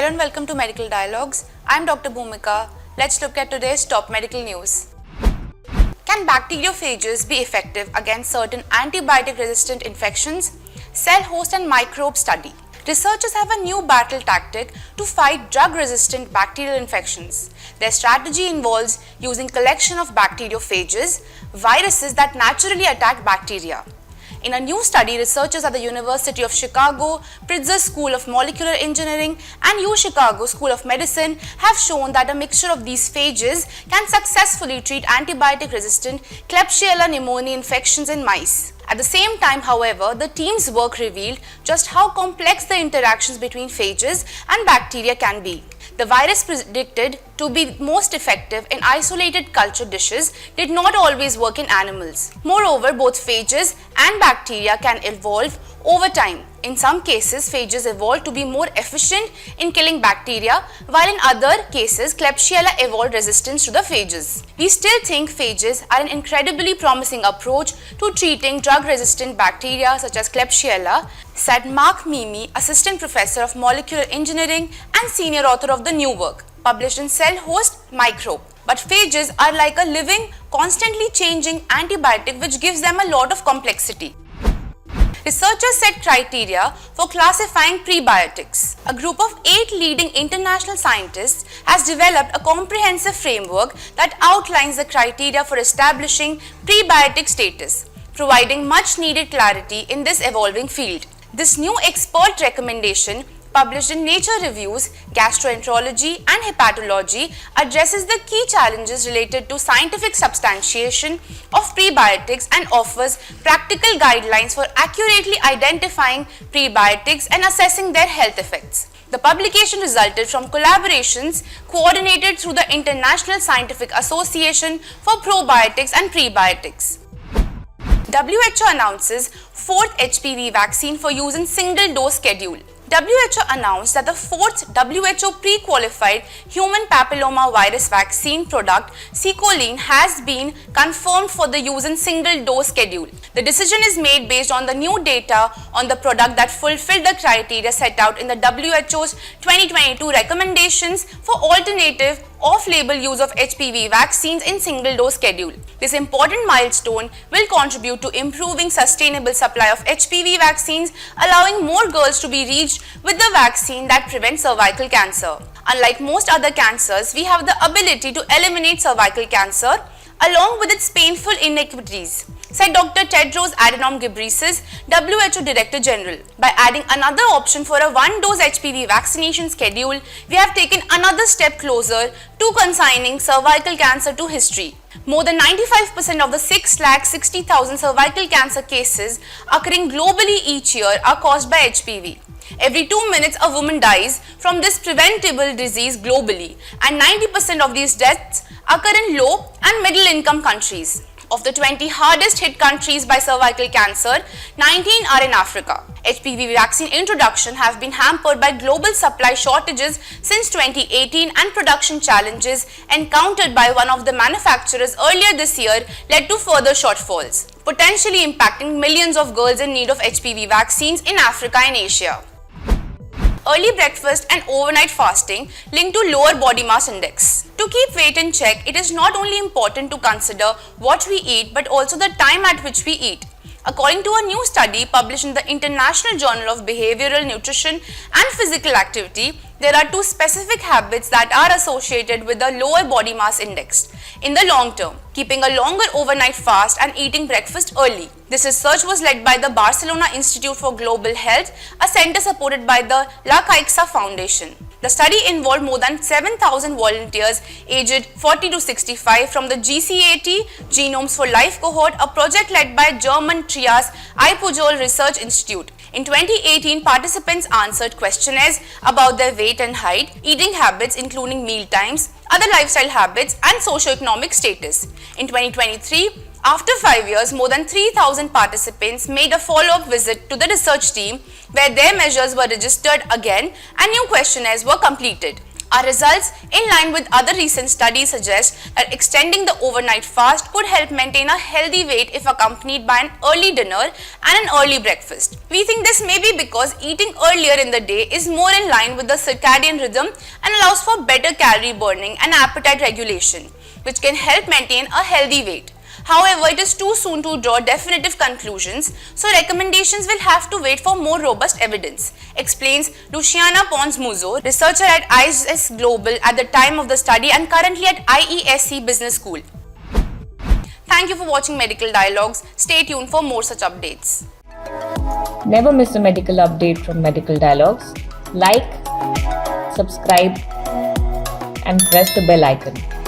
Hello and welcome to Medical Dialogues. I'm Dr. Bhumika. Let's look at today's top medical news. Can bacteriophages be effective against certain antibiotic-resistant infections? Cell host and microbe study. Researchers have a new battle tactic to fight drug-resistant bacterial infections. Their strategy involves using collection of bacteriophages, viruses that naturally attack bacteria. In a new study, researchers at the University of Chicago, Pritzker School of Molecular Engineering and UChicago School of Medicine have shown that a mixture of these phages can successfully treat antibiotic-resistant Klebsiella pneumoniae infections in mice. At the same time, however, the team's work revealed just how complex the interactions between phages and bacteria can be. The virus predicted to be most effective in isolated culture dishes did not always work in animals. Moreover, both phages and bacteria can evolve over time. In some cases, phages evolved to be more efficient in killing bacteria, while in other cases, Klebsiella evolved resistance to the phages. We still think phages are an incredibly promising approach to treating drug-resistant bacteria such as Klebsiella, said Mark Mimi, Assistant Professor of Molecular Engineering and Senior Author of the new work, published in Cell Host Microbe. But phages are like a living, constantly changing antibiotic which gives them a lot of complexity. Researchers set criteria for classifying prebiotics. A group of 8 leading international scientists has developed a comprehensive framework that outlines the criteria for establishing prebiotic status, providing much needed clarity in this evolving field. This new expert recommendation, published in Nature Reviews, Gastroenterology and Hepatology, addresses the key challenges related to scientific substantiation of prebiotics and offers practical guidelines for accurately identifying prebiotics and assessing their health effects. The publication resulted from collaborations coordinated through the International Scientific Association for Probiotics and Prebiotics. WHO announces 4th HPV vaccine for use in single-dose schedule. WHO announced that the 4th WHO pre-qualified human papilloma virus vaccine product, Secoline, has been confirmed for the use in single-dose schedule. The decision is made based on the new data on the product that fulfilled the criteria set out in the WHO's 2022 recommendations for alternative off-label use of HPV vaccines in single-dose schedule. This important milestone will contribute to improving sustainable supply of HPV vaccines, allowing more girls to be reached with the vaccine that prevents cervical cancer. Unlike most other cancers, we have the ability to eliminate cervical cancer along with its painful inequities, said Dr. Tedros Adhanom Ghebreyesus, WHO Director General. By adding another option for a one-dose HPV vaccination schedule, we have taken another step closer to consigning cervical cancer to history. More than 95% of the 660,000 cervical cancer cases occurring globally each year are caused by HPV. Every 2 minutes, a woman dies from this preventable disease globally, and 90% of these deaths occur in low and middle income countries. Of the 20 hardest hit countries by cervical cancer, 19 are in Africa. HPV vaccine introduction have been hampered by global supply shortages since 2018, and production challenges encountered by one of the manufacturers earlier this year led to further shortfalls, potentially impacting millions of girls in need of HPV vaccines in Africa and Asia. Early breakfast and overnight fasting linked to lower body mass index. To keep weight in check, it is not only important to consider what we eat but also the time at which we eat. According to a new study published in the International Journal of Behavioral Nutrition and Physical Activity, there are 2 specific habits that are associated with a lower body mass index in the long term: keeping a longer overnight fast and eating breakfast early. This research was led by the Barcelona Institute for Global Health, a center supported by the La Caixa Foundation. The study involved more than 7,000 volunteers aged 40 to 65 from the GCAT Genomes for Life cohort, a project led by German Trias Ipujol Research Institute. In 2018, participants answered questionnaires about their weight and height, eating habits including meal times, other lifestyle habits, and socioeconomic status. In 2023, after 5 years, more than 3,000 participants made a follow-up visit to the research team where their measures were registered again and new questionnaires were completed. Our results, in line with other recent studies, suggest that extending the overnight fast could help maintain a healthy weight if accompanied by an early dinner and an early breakfast. We think this may be because eating earlier in the day is more in line with the circadian rhythm and allows for better calorie burning and appetite regulation, which can help maintain a healthy weight. However, it is too soon to draw definitive conclusions, so recommendations will have to wait for more robust evidence, explains Luciana Pons-Muzo, researcher at ISS Global at the time of the study and currently at IESC Business School. Thank you for watching Medical Dialogues. Stay tuned for more such updates. Never miss a medical update from Medical Dialogues. Like, subscribe, and press the bell icon.